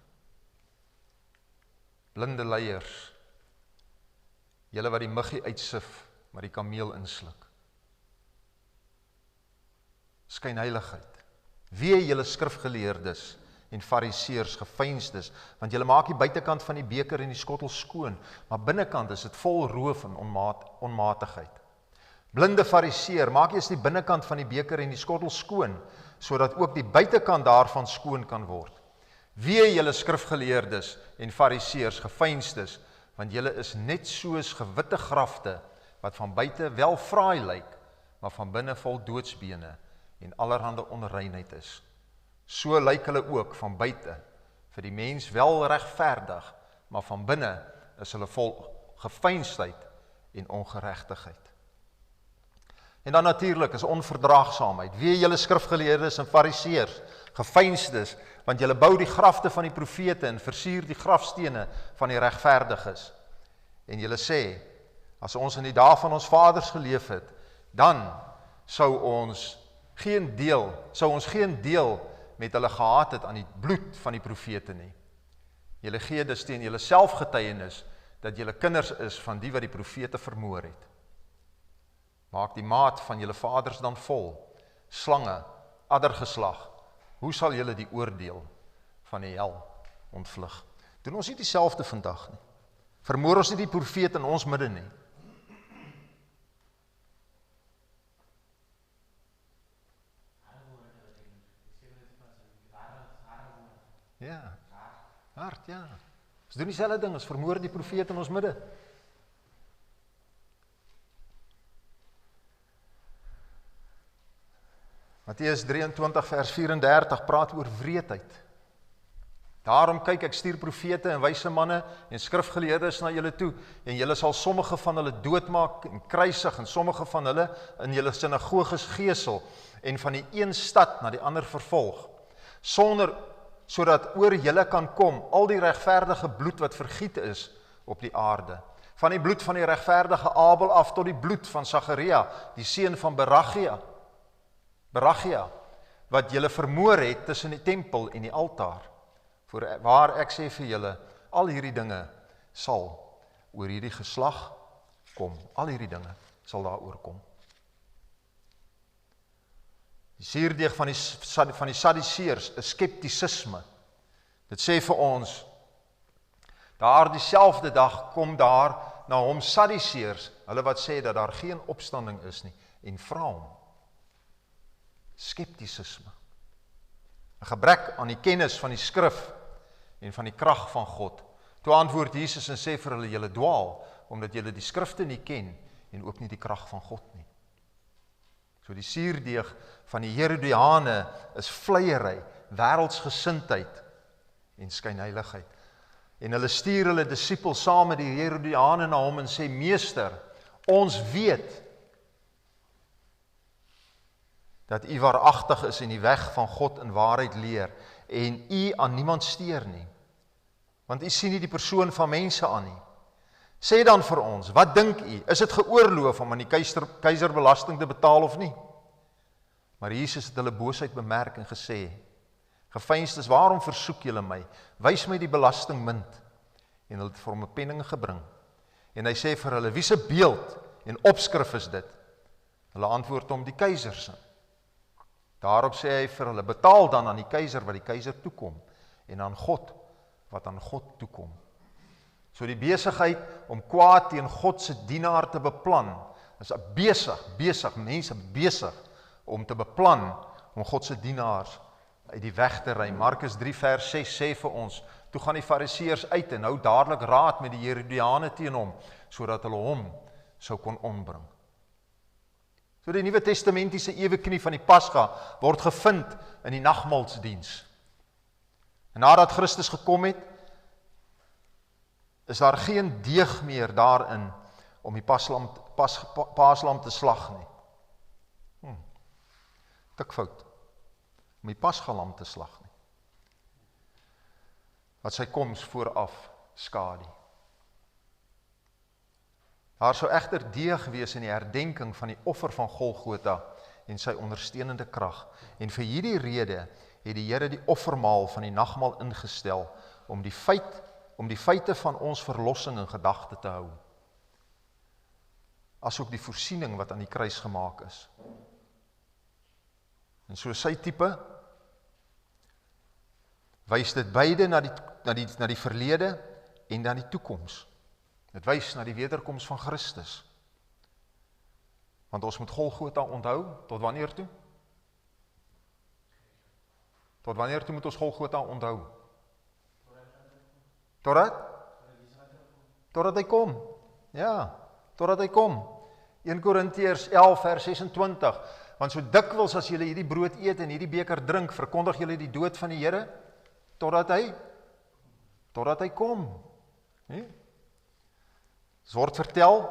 Speaker 2: Blinde leiers, julle wat die muggie uitsif, maar die kameel insluk. Skynheiligheid. Wee julle skrifgeleerdes en fariseërs, geveinsdes, want julle maak die buitekant van die beker en die skottel skoon, maar binnekant is dit vol roof en onmatigheid. Blinde fariseer, maak eers die binnekant van die beker en die skottel skoon, sodat ook die buitekant daarvan skoon kan word. Wee julle skrifgeleerdes en fariseërs, geveinsdes, want julle is net soos gewitte grafte, wat van buite wel fraai lyk, maar van binne vol doodsbene en allerhande onreinheid is. So lyk hulle ook van buite, vir die mens wel regverdig, maar van binne is hulle vol geveinsdheid en ongeregtigheid. En dan natuurlik is onverdraagsaamheid. Wee julle skrifgeleerdes en fariseërs, geveinsdes, want julle bou die grafte van die profete en versier die grafstene van die regverdiges. En julle sê, as ons in die dae van ons vaders geleef het, dan sou ons geen deel met hulle gehad het aan die bloed van die profete nie. Julle gee dus teen julle selfgetuienis dat julle kinders is van die wat die profete vermoor het. Maak die maat van julle vaders dan vol, slange, addergeslag. Hoe sal julle die oordeel van die hel ontvlug? Doen ons nie dieselfde vandag nie. Vermoor ons nie die profeet in ons midde nie. Ja, hard, ja. Ons doen dieselfde ding, ons vermoor die profeet in ons midde. Matteus 23 vers 34 praat oor wreedheid. Daarom kyk, ek stuur profete en wyse manne en skrifgeleerdes na julle toe, en julle sal sommige van hulle doodmaak en kruisig, en sommige van hulle in julle sinagoges gesel, en van die een stad na die ander vervolg, sodat oor julle kan kom al die regverdige bloed wat vergiet is op die aarde. Van die bloed van die regverdige Abel af tot die bloed van Sagaria, die seun van Berachia, wat julle vermoor het tussen die tempel en die altaar. Waar ek sê vir julle, al hierdie dinge sal oor hierdie geslag kom. Al hierdie dinge sal daar oorkom. Die suurdeeg van die Sadduseërs is skeptisisme. Dit sê vir ons, daar dieselfde dag kom daar na hom Sadduseërs, hulle wat sê dat daar geen opstanding is nie, en vra hom. Skeptisisme. 'n gebrek aan die kennis van die skrif en van die krag van God. Toe antwoord Jesus en sê vir hulle, julle dwaal, omdat julle die skrifte nie ken en ook nie die krag van God nie. So die suurdeeg van die Herodiane is vleiery, wêreldsgesindheid en skynheiligheid. En hulle stuur hulle disippels saam met die Herodiane na hom en sê, Meester, ons weet dat u waaragtig is en die weg van God in waarheid leer, en u aan niemand steur nie, want u sien nie die persoon van mense aan nie. Sê dan vir ons, wat dink u, is dit geoorloof om aan die keiser belasting te betaal of nie? Maar Jesus het hulle boosheid bemerk en gesê, geveinsdes, waarom versoek julle my? Wys my die belastingmunt. En hulle het vir hom 'n penning gebring. En hy sê vir hulle, wie se beeld en opskrif is dit? Hulle antwoord hom, die keiser se. Daarop sê hy vir hulle, betaal dan aan die keiser wat die keiser toekom, en aan God wat aan God toekom. So die besigheid om kwaad teen God se dienaar te beplan, is mense besig om te beplan om God se dienaars uit die weg te ry. Markus 3 vers 6 sê vir ons, toe gaan die Fariseërs uit en hou dadelik raad met die Herodiane teen hom, sodat hulle hom sou kon ombring. So die Nuwe Testamentiese eweknie van die Pasga word gevind in die nagmaalsdiens. En nadat Christus gekom het, is daar geen deeg meer daarin om die paaslam te slag nie. Tikfout. Om die pasgalam te slag nie. Wat sy koms vooraf skadu. Daar sou egter deeg wees in die herdenking van die offer van Golgotha en sy ondersteunende krag. En vir hierdie rede het die Here die offermaal van die nagmaal ingestel om die feite van ons verlossing in gedagte te hou. Asook die voorsiening wat aan die kruis gemaak is. En so sy tipe wys dit beide na die verlede en na die toekoms. Dit wys na die wederkoms van Christus. Want ons moet Golgotha onthou, tot wanneer toe? Tot wanneer toe moet ons Golgotha onthou? Totdat hy kom. Ja, totdat hy kom. 1 Korintiërs 11 vers 26. Want so dikwels as julle hierdie brood eet en hierdie beker drink, verkondig julle die dood van die Here, totdat hy kom. Nee? Dit word vertel,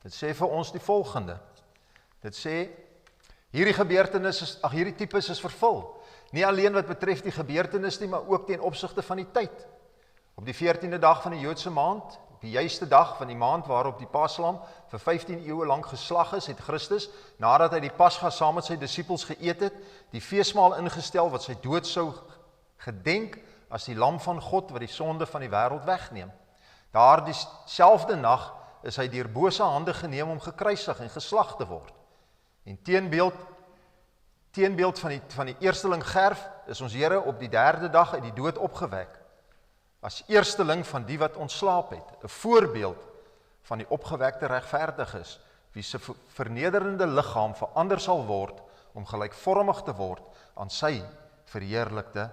Speaker 2: dit sê vir ons die volgende. Dit sê, hierdie tipes is vervul. Nie alleen wat betref die gebeurtenis nie, maar ook ten opsigte van die tyd. Op die 14de dag van die Joodse maand, op die juiste dag van die maand waarop die Paslam vir 15 eeue lank geslag is, het Christus, nadat hy die Pasga saam met sy disippels geëet het, die feesmaal ingestel wat sy dood sou gedenk as die lam van God wat die sonde van die wêreld wegneem. Daar dieselfde nag is hy deur bose hande geneem om gekruisig en geslag te word. En teenbeeld van die eersteling Gerf is ons Here op die 3de dag uit die dood opgewek. As eersteling van die wat ontslaap het, 'n voorbeeld van die opgewekte regverdiges, wie se vernederende liggaam verander sal word om gelykvormig te word aan sy verheerlikte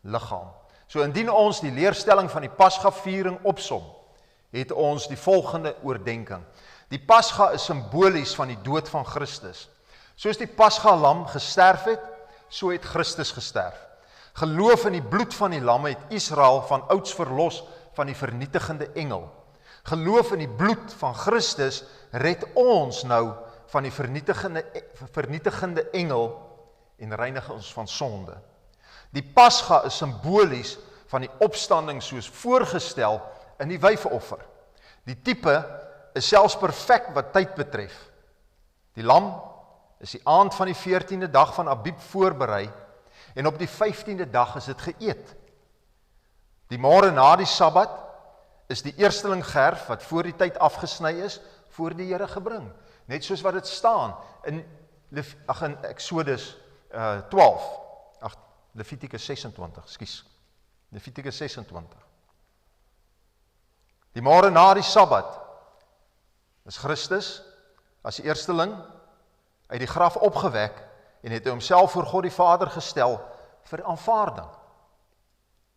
Speaker 2: liggaam. So indien ons die leerstelling van die Pasga-viering opsom, het ons die volgende oordenking. Die Pasga is simbolies van die dood van Christus. Soos die Pasga-lam gesterf het, so het Christus gesterf. Geloof in die bloed van die lam het Israel van ouds verlos van die vernietigende engel. Geloof in die bloed van Christus red ons nou van die vernietigende engel en reinig ons van sonde. Die Pasga is simbolies van die opstanding soos voorgestel in die wyfoffer. Die tipe is selfs perfek wat tyd betref. Die lam is die aand van die 14de dag van Abib voorberei en op die 15de dag is dit geëet. Die môre na die Sabbat is die eersteling gerf wat voor die tyd afgesny is, voor die Here gebring. Net soos wat dit staan in Exodus 12, Levitikus 26, skus. Levitikus 26. Die môre na die Sabbat is Christus as die eersteling uit die graf opgewek en het hy homself voor God die Vader gestel vir aanvaarding.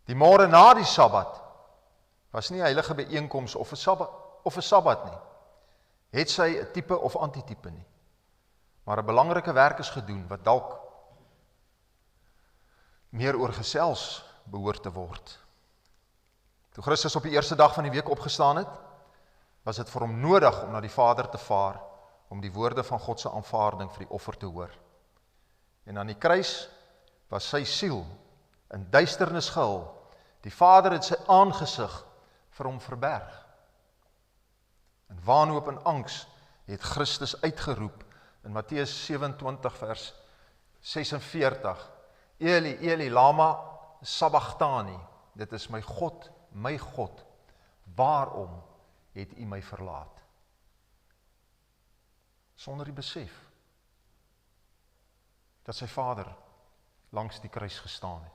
Speaker 2: Die môre na die Sabbat was nie 'n heilige byeenkoms of 'n Sabbat nie. Het sy 'n tipe of antitipe nie. Maar 'n belangrike werk is gedoen wat dalk meer oor gesels behoort te word. Toe Christus op die eerste dag van die week opgestaan het, was dit vir hom nodig om na die Vader te vaar, om die woorde van God se aanvaarding vir die offer te hoor. En aan die kruis was sy siel in duisternis gehul. Die Vader het sy aangesig vir hom verberg. In wanhoop en angs het Christus uitgeroep in Matteus 27 vers 46, Eli, Eli, lama sabachthani, dit is my God, waarom het u my verlaat? Sonder die besef dat sy Vader langs die kruis gestaan het.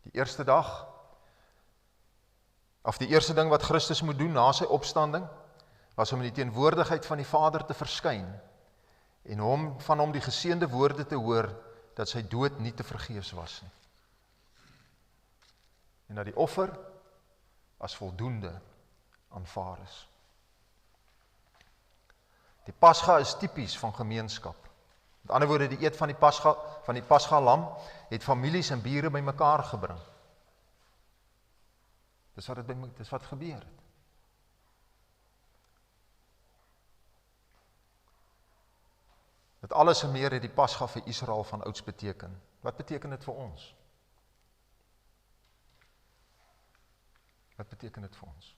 Speaker 2: Die eerste ding wat Christus moet doen na sy opstanding, was om in die teenwoordigheid van die Vader te verskyn en van hom die geseënde woorde te hoor dat sy dood nie te vergeefs was nie. En dat die offer as voldoende aanvaar is. Die Pasga is tipies van gemeenskap. Met ander woorde, die eet van die Pasga lam het families en bure bymekaar gebring. Dis wat gebeur het. Dit alles en meer het die Pasga vir Israel van ouds beteken. Wat beteken dit vir ons? Wat beteken dit vir ons?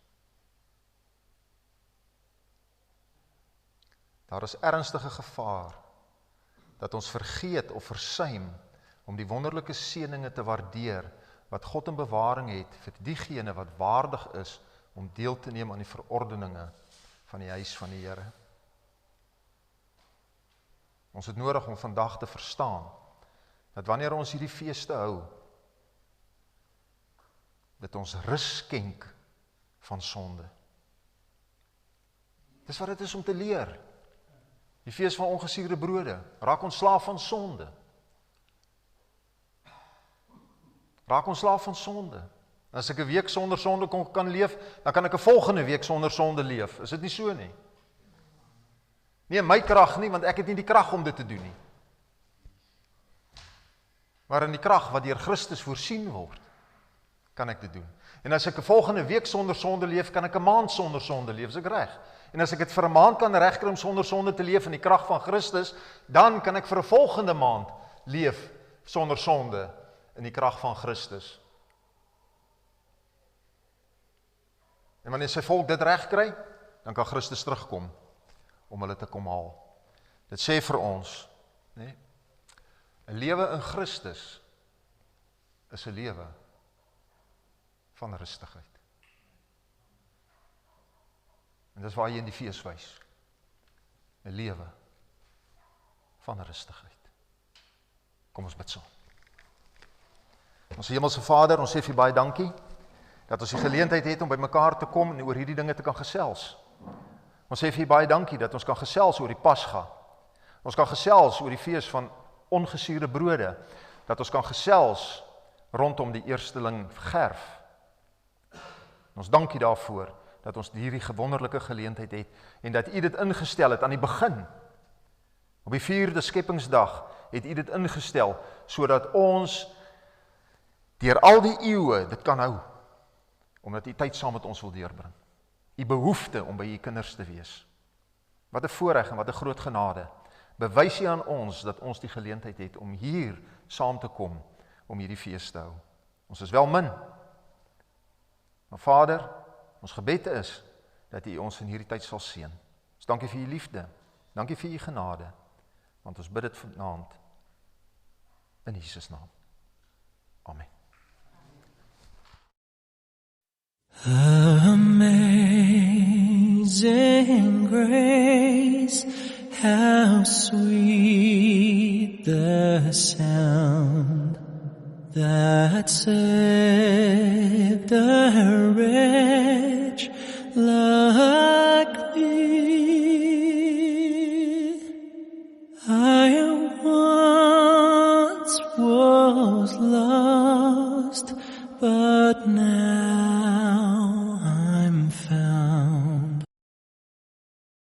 Speaker 2: Daar is ernstige gevaar dat ons vergeet of versuim om die wonderlike seëninge te waardeer wat God in bewaring het vir diegene wat waardig is om deel te neem aan die verordeninge van die huis van die Here. Ons het nodig om vandag te verstaan dat wanneer ons hierdie feeste hou, dat ons rus skenk van sonde. Dis wat dit is om te leer. Die fees van ongesuurde brode, raak ons slaaf van sonde. Raak ons slaaf van sonde. As ek 'n week sonder sonde kan leef, dan kan ek 'n volgende week sonder sonde leef. Is dit nie so nie? Nie my krag nie, want ek het nie die krag om dit te doen nie. Maar in die krag wat deur Christus voorsien word, kan ek dit doen. En as ek 'n volgende week sonder sonde leef, kan ek 'n maand sonder sonde leef, is ek reg. En as ek dit vir 'n maand kan regkry om sonder sonde te leef in die krag van Christus, dan kan ek vir 'n volgende maand leef sonder sonde in die krag van Christus. En wanneer sy volk dit reg kry, dan kan Christus terugkom om hulle te kom haal. Dit sê vir ons, nee, 'n lewe in Christus is 'n lewe van rustigheid. En dis waar jy in die fees wys. 'n lewe van rustigheid. Kom ons bid saam. Ons Hemelse Vader, ons sê vir baie dankie dat ons die geleentheid het om by mekaar te kom en oor hierdie dinge te kan gesels. Ons sê vir baie dankie dat ons kan gesels oor die Pasga. Ons kan gesels oor die fees van ongesuurde brode. Dat ons kan gesels rondom die eersteling gerf. Ons dankie daarvoor dat ons hierdie wonderlike geleentheid het en dat U dit ingestel het aan die begin. Op die 4de skepingsdag het U dit ingestel sodat ons deur al die eeue dit kan hou, omdat U tyd saam met ons wil deurbring. U behoefte om by U kinders te wees. Wat 'n voorreg en wat 'n groot genade. Bewys U aan ons dat ons die geleentheid het om hier saam te kom om hierdie fees te hou. Ons is wel min. Maar Vader, ons gebed is dat U ons in hierdie tyd sal seën. Ons dankie vir U liefde. Dankie vir U genade. Want ons bid dit vanaand in Jesus naam. Amen.
Speaker 1: Amazing grace, how sweet the sound that saved a wretch like me. I once was lost, but now